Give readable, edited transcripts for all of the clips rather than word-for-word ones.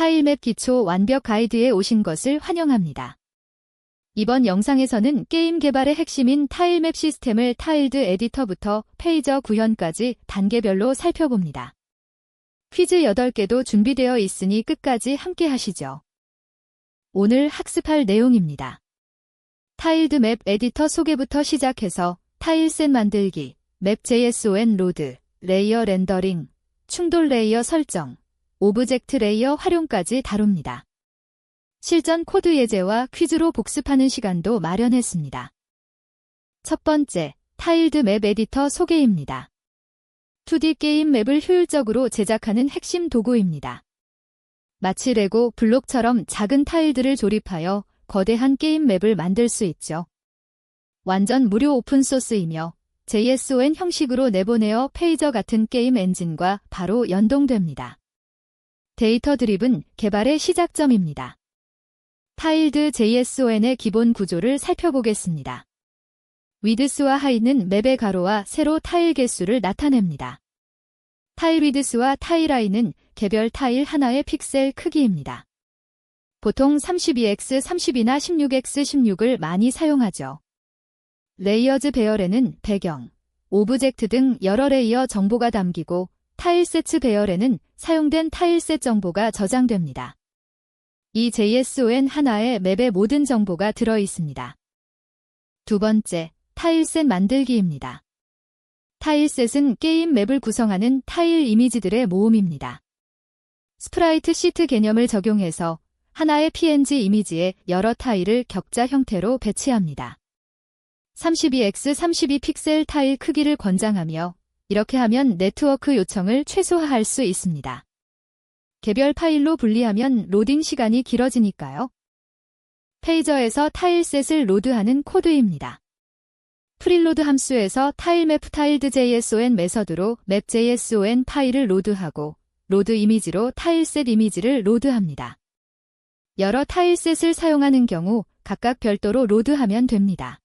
타일맵 기초 완벽 가이드에 오신 것을 환영합니다. 이번 영상에서는 게임 개발의 핵심인 타일맵 시스템을 타일드 에디터부터 페이저 구현까지 단계별로 살펴봅니다. 퀴즈 8개도 준비되어 있으니 끝까지 함께 하시죠. 오늘 학습할 내용입니다. 타일드 맵 에디터 소개부터 시작해서 타일셋 만들기, 맵 JSON 로드, 레이어 렌더링, 충돌 레이어 설정, 오브젝트 레이어 활용까지 다룹니다. 실전 코드 예제와 퀴즈로 복습하는 시간도 마련했습니다. 첫 번째, 타일드 맵 에디터 소개입니다. 2D 게임 맵을 효율적으로 제작하는 핵심 도구입니다. 마치 레고 블록처럼 작은 타일들을 조립하여 거대한 게임 맵을 만들 수 있죠. 완전 무료 오픈소스이며 JSON 형식으로 내보내어 페이저 같은 게임 엔진과 바로 연동됩니다. 데이터 드리븐 개발의 시작점입니다. 타일드 JSON의 기본 구조를 살펴보겠습니다. 위드스와 하이는 맵의 가로와 세로 타일 개수를 나타냅니다. 타일 위드스와 타일 하이는 개별 타일 하나의 픽셀 크기입니다. 보통 32x 32나 16x 16을 많이 사용하죠. 레이어즈 배열에는 배경, 오브젝트 등 여러 레이어 정보가 담기고 타일셋 배열에는 사용된 타일셋 정보가 저장됩니다. 이 JSON 하나에 맵의 모든 정보가 들어 있습니다. 두 번째, 타일셋 만들기입니다. 타일셋은 게임 맵을 구성하는 타일 이미지들의 모음입니다. 스프라이트 시트 개념을 적용해서 하나의 PNG 이미지에 여러 타일을 격자 형태로 배치합니다. 32x 32 픽셀 타일 크기를 권장하며 이렇게 하면 네트워크 요청을 최소화할 수 있습니다. 개별 파일로 분리하면 로딩 시간이 길어지니까요. 페이저에서 타일셋을 로드하는 코드입니다. 프릴로드 함수에서 타일맵 타일드 JSON 메서드로 맵 JSON 파일을 로드하고 로드 이미지로 타일셋 이미지를 로드합니다. 여러 타일셋을 사용하는 경우 각각 별도로 로드하면 됩니다.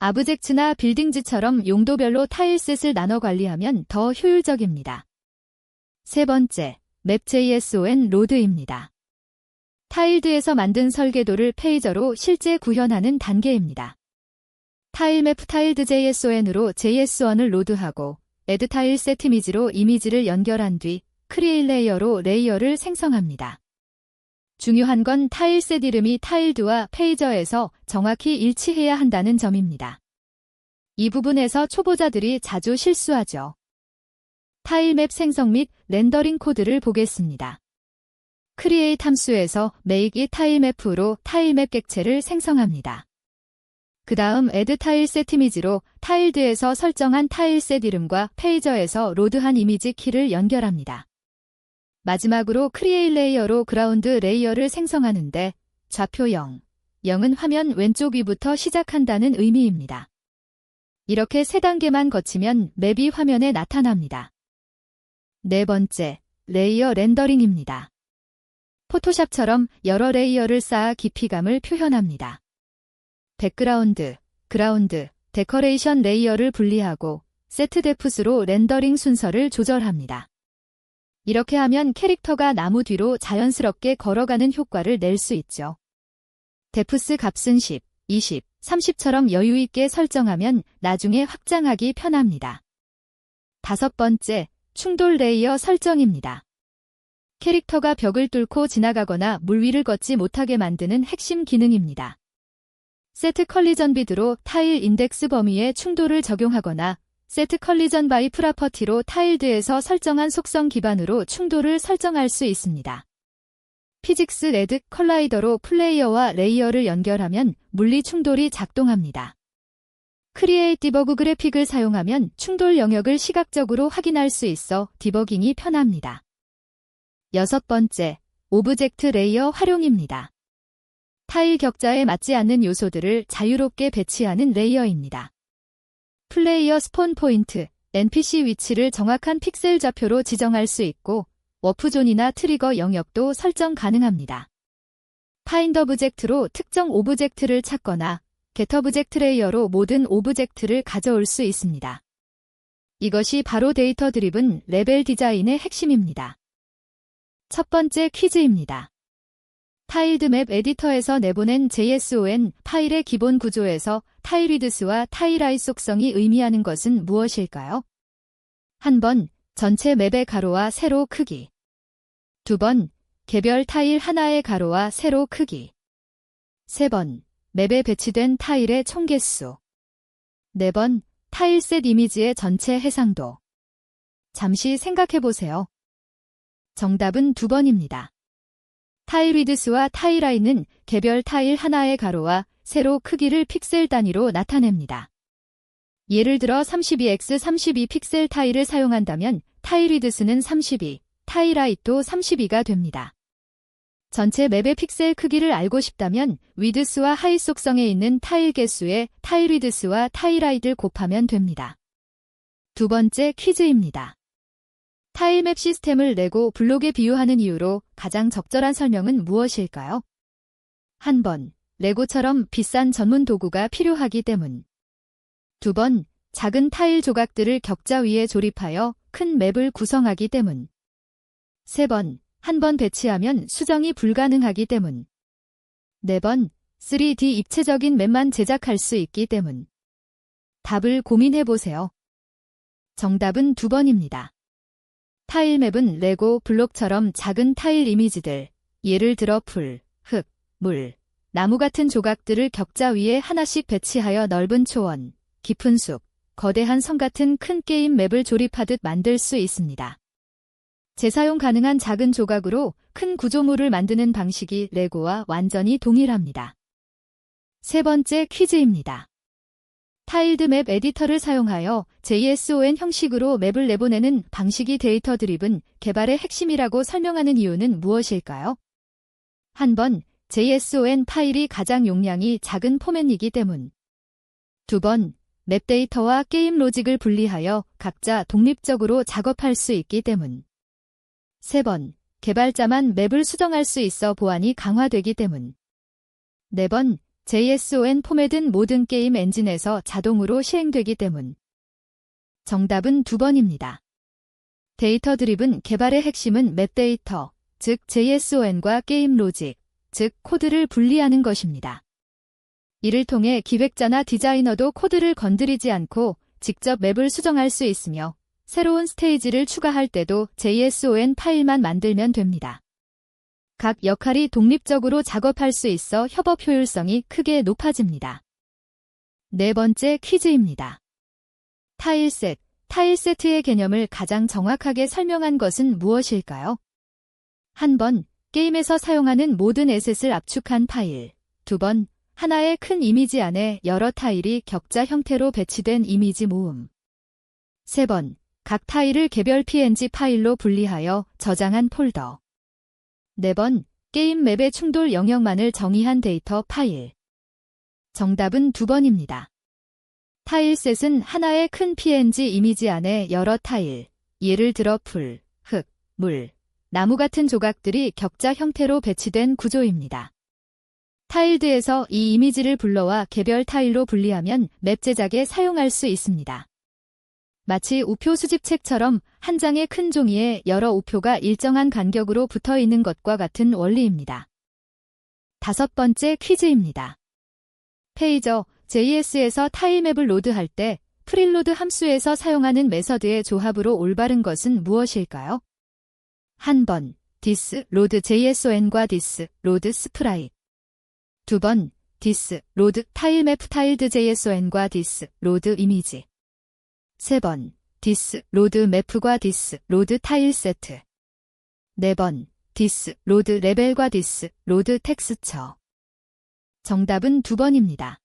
아브젝트나 빌딩즈처럼 용도별로 타일셋을 나눠 관리하면 더 효율적입니다. 세 번째, 맵 JSON 로드입니다. 타일드에서 만든 설계도를 페이저로 실제 구현하는 단계입니다. 타일맵 타일드 JSON으로 JS1을 로드하고 add 타일셋 이미지로 이미지를 연결한 뒤 create 레이어로 레이어를 생성합니다. 중요한 건 타일셋 이름이 타일드와 페이저에서 정확히 일치해야 한다는 점입니다. 이 부분에서 초보자들이 자주 실수하죠. 타일맵 생성 및 렌더링 코드를 보겠습니다. create 함수에서 make 이 타일맵으로 타일맵 객체를 생성합니다. 그 다음 add 타일셋 이미지로 타일드에서 설정한 타일셋 이름과 페이저에서 로드한 이미지 키를 연결합니다. 마지막으로 create 레이어로 그라운드 레이어를 생성하는데 좌표 0, 0은 화면 왼쪽 위부터 시작한다는 의미입니다. 이렇게 3단계만 거치면 맵이 화면에 나타납니다. 네 번째, 레이어 렌더링입니다. 포토샵처럼 여러 레이어를 쌓아 깊이감을 표현합니다. 백그라운드, 그라운드, 데코레이션 레이어를 분리하고 세트 데프스로 렌더링 순서를 조절합니다. 이렇게 하면 캐릭터가 나무 뒤로 자연스럽게 걸어가는 효과를 낼 수 있죠. 데프스 값은 10, 20, 30처럼 여유있게 설정하면 나중에 확장하기 편합니다. 다섯 번째, 충돌 레이어 설정입니다. 캐릭터가 벽을 뚫고 지나가거나 물 위를 걷지 못하게 만드는 핵심 기능입니다. 세트 컬리전 비드로 타일 인덱스 범위에 충돌을 적용하거나 세트 컬리전 바이 프라퍼티로 타일드에서 설정한 속성 기반으로 충돌을 설정할 수 있습니다. 피직스 레드 컬라이더로 플레이어와 레이어를 연결하면 물리 충돌이 작동합니다. 크리에이트 디버그 그래픽을 사용하면 충돌 영역을 시각적으로 확인할 수 있어 디버깅이 편합니다. 여섯 번째, 오브젝트 레이어 활용입니다. 타일 격자에 맞지 않는 요소들을 자유롭게 배치하는 레이어입니다. 플레이어 스폰 포인트, NPC 위치를 정확한 픽셀 좌표로 지정할 수 있고 워프존이나 트리거 영역도 설정 가능합니다. 파인드 오브젝트로 특정 오브젝트를 찾거나 겟 오브젝트 레이어로 모든 오브젝트를 가져올 수 있습니다. 이것이 바로 데이터 드리븐 레벨 디자인의 핵심입니다. 첫 번째 퀴즈입니다. 타일드 맵 에디터에서 내보낸 JSON 파일의 기본 구조에서 타일위드스와 타일하이 속성이 의미하는 것은 무엇일까요? 한 번, 전체 맵의 가로와 세로 크기. 두 번, 개별 타일 하나의 가로와 세로 크기. 세 번, 맵에 배치된 타일의 총 개수. 네 번, 타일셋 이미지의 전체 해상도. 잠시 생각해보세요. 정답은 2번입니다. 타일위드스와 타일하이는 개별 타일 하나의 가로와 세로 크기를 픽셀 단위로 나타냅니다. 예를 들어 32x32 픽셀 타일을 사용한다면 타일위드스는 32, 타일하이도 32가 됩니다. 전체 맵의 픽셀 크기를 알고 싶다면 위드스와 하이 속성에 있는 타일 개수에 타일위드스와 타일하이를 곱하면 됩니다. 두 번째 퀴즈입니다. 타일맵 시스템을 레고 블록에 비유하는 이유로 가장 적절한 설명은 무엇일까요? 한 번, 레고처럼 비싼 전문 도구가 필요하기 때문. 두 번, 작은 타일 조각들을 격자 위에 조립하여 큰 맵을 구성하기 때문. 세 번, 한 번 배치하면 수정이 불가능하기 때문. 네 번, 3D 입체적인 맵만 제작할 수 있기 때문. 답을 고민해보세요. 정답은 2번입니다. 타일맵은 레고 블록처럼 작은 타일 이미지들, 예를 들어 풀, 흙, 물, 나무 같은 조각들을 격자 위에 하나씩 배치하여 넓은 초원, 깊은 숲, 거대한 성 같은 큰 게임 맵을 조립하듯 만들 수 있습니다. 재사용 가능한 작은 조각으로 큰 구조물을 만드는 방식이 레고와 완전히 동일합니다. 세 번째 퀴즈입니다. 타일드 맵 에디터를 사용하여 JSON 형식으로 맵을 내보내는 방식이 데이터 드리븐 개발의 핵심이라고 설명하는 이유는 무엇일까요? 한 번, JSON 파일이 가장 용량이 작은 포맷이기 때문. 두 번, 맵 데이터와 게임 로직을 분리하여 각자 독립적으로 작업할 수 있기 때문. 세 번, 개발자만 맵을 수정할 수 있어 보안이 강화되기 때문. 네 번, JSON 포맷은 모든 게임 엔진에서 자동으로 시행되기 때문. 정답은 2번입니다. 데이터 드리븐 개발의 핵심은 맵 데이터, 즉 JSON과 게임 로직, 즉 코드를 분리하는 것입니다. 이를 통해 기획자나 디자이너도 코드를 건드리지 않고 직접 맵을 수정할 수 있으며 새로운 스테이지를 추가할 때도 JSON 파일만 만들면 됩니다. 각 역할이 독립적으로 작업할 수 있어 협업 효율성이 크게 높아집니다. 네 번째 퀴즈입니다. 타일셋, 타일세트의 개념을 가장 정확하게 설명한 것은 무엇일까요? 한 번, 게임에서 사용하는 모든 에셋을 압축한 파일. 두 번, 하나의 큰 이미지 안에 여러 타일이 격자 형태로 배치된 이미지 모음. 세 번, 각 타일을 개별 PNG 파일로 분리하여 저장한 폴더. 네 번, 게임 맵의 충돌 영역만을 정의한 데이터 파일. 정답은 2번입니다. 타일셋은 하나의 큰 PNG 이미지 안에 여러 타일, 예를 들어 풀, 흙, 물, 나무 같은 조각들이 격자 형태로 배치된 구조입니다. 타일드에서 이 이미지를 불러와 개별 타일로 분리하면 맵 제작에 사용할 수 있습니다. 마치 우표 수집책처럼 한 장의 큰 종이에 여러 우표가 일정한 간격으로 붙어 있는 것과 같은 원리입니다. 다섯 번째 퀴즈입니다. 페이저, JS에서 타일맵을 로드할 때 프릴로드 함수에서 사용하는 메서드의 조합으로 올바른 것은 무엇일까요? 한 번, this load JSON과 this load sprite. 두 번, this load 타일맵 타일드 JSON과 this load 이미지. 세 번, this load map과 this load 타일 세트. 네 번, this load 레벨과 this load 텍스처. 정답은 2번입니다.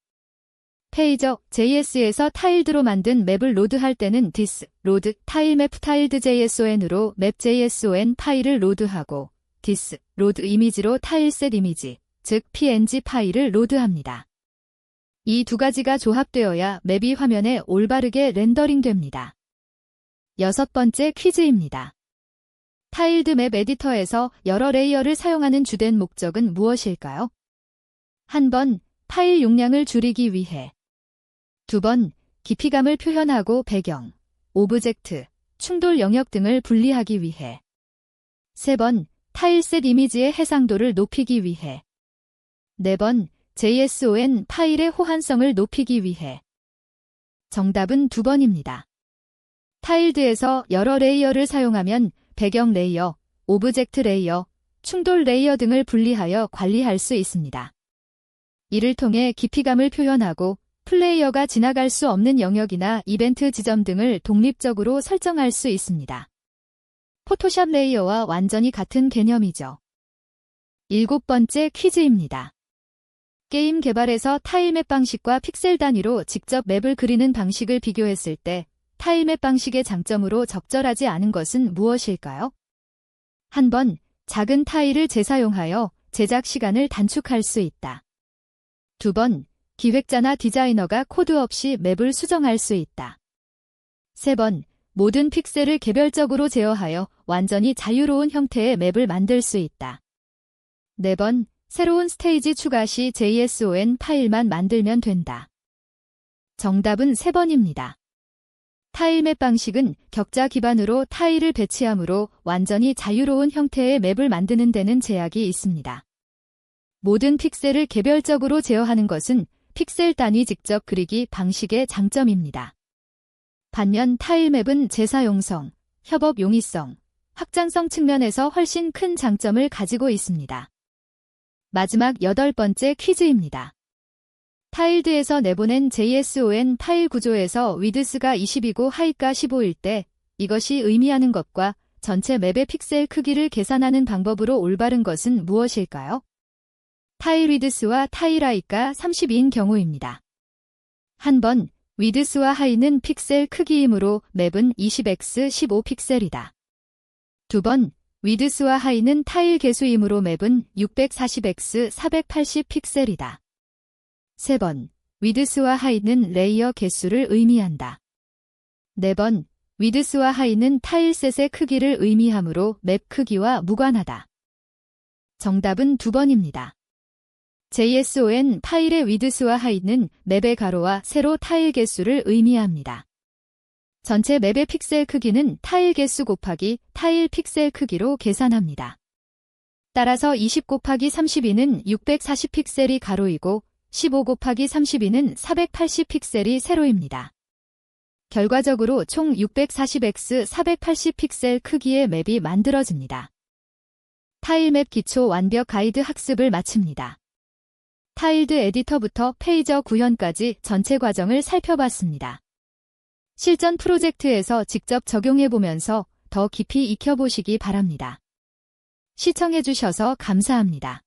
페이저, JS에서 타일드로 만든 맵을 로드할 때는 this load 타일맵 타일드 JSON으로 맵 JSON 파일을 로드하고 this load 이미지로 타일셋 이미지, 즉 PNG 파일을 로드합니다. 이 두 가지가 조합되어야 맵이 화면에 올바르게 렌더링됩니다. 여섯 번째 퀴즈입니다. 타일드 맵 에디터에서 여러 레이어를 사용하는 주된 목적은 무엇일까요? 한 번, 파일 용량을 줄이기 위해. 두 번, 깊이감을 표현하고 배경, 오브젝트, 충돌 영역 등을 분리하기 위해. 세 번, 타일셋 이미지의 해상도를 높이기 위해. 4번, JSON 파일의 호환성을 높이기 위해. 정답은 2번입니다. 타일드에서 여러 레이어를 사용하면 배경 레이어, 오브젝트 레이어, 충돌 레이어 등을 분리하여 관리할 수 있습니다. 이를 통해 깊이감을 표현하고 플레이어가 지나갈 수 없는 영역이나 이벤트 지점 등을 독립적으로 설정할 수 있습니다. 포토샵 레이어와 완전히 같은 개념이죠. 7번째 퀴즈입니다. 게임 개발에서 타일맵 방식과 픽셀 단위로 직접 맵을 그리는 방식을 비교했을 때 타일맵 방식의 장점으로 적절하지 않은 것은 무엇일까요? 한 번, 작은 타일을 재사용하여 제작 시간을 단축할 수 있다. 2번, 기획자나 디자이너가 코드 없이 맵을 수정할 수 있다. 3번, 모든 픽셀을 개별적으로 제어하여 완전히 자유로운 형태의 맵을 만들 수 있다. 4번, 새로운 스테이지 추가 시 JSON 파일만 만들면 된다. 정답은 3번입니다. 타일맵 방식은 격자 기반으로 타일을 배치하므로 완전히 자유로운 형태의 맵을 만드는 데는 제약이 있습니다. 모든 픽셀을 개별적으로 제어하는 것은 픽셀 단위 직접 그리기 방식의 장점입니다. 반면 타일맵은 재사용성, 협업 용이성, 확장성 측면에서 훨씬 큰 장점을 가지고 있습니다. 마지막 8번째 퀴즈입니다. 타일드에서 내보낸 JSON 파일 구조에서 위드스가 20이고 하이가 15일 때 이것이 의미하는 것과 전체 맵의 픽셀 크기를 계산하는 방법으로 올바른 것은 무엇일까요? 타일 위드스와 타일 하이가 30인 경우입니다. 한 번, 위드스와 하이는 픽셀 크기이므로 맵은 20x 15픽셀이다. 2번, 위드스와 하이는 타일 개수이므로 맵은 640x 480픽셀이다. 3번, 위드스와 하이는 레이어 개수를 의미한다. 4번, 위드스와 하이는 타일셋의 크기를 의미하므로 맵 크기와 무관하다. 정답은 2번입니다. JSON 파일의 위드스와 하이는 맵의 가로와 세로 타일 개수를 의미합니다. 전체 맵의 픽셀 크기는 타일 개수 곱하기 타일 픽셀 크기로 계산합니다. 따라서 20 곱하기 32는 640픽셀이 가로이고 15 곱하기 32는 480픽셀이 세로입니다. 결과적으로 총 640x 480픽셀 크기의 맵이 만들어집니다. 타일맵 기초 완벽 가이드 학습을 마칩니다. 타일드 에디터부터 페이저 구현까지 전체 과정을 살펴봤습니다. 실전 프로젝트에서 직접 적용해보면서 더 깊이 익혀보시기 바랍니다. 시청해주셔서 감사합니다.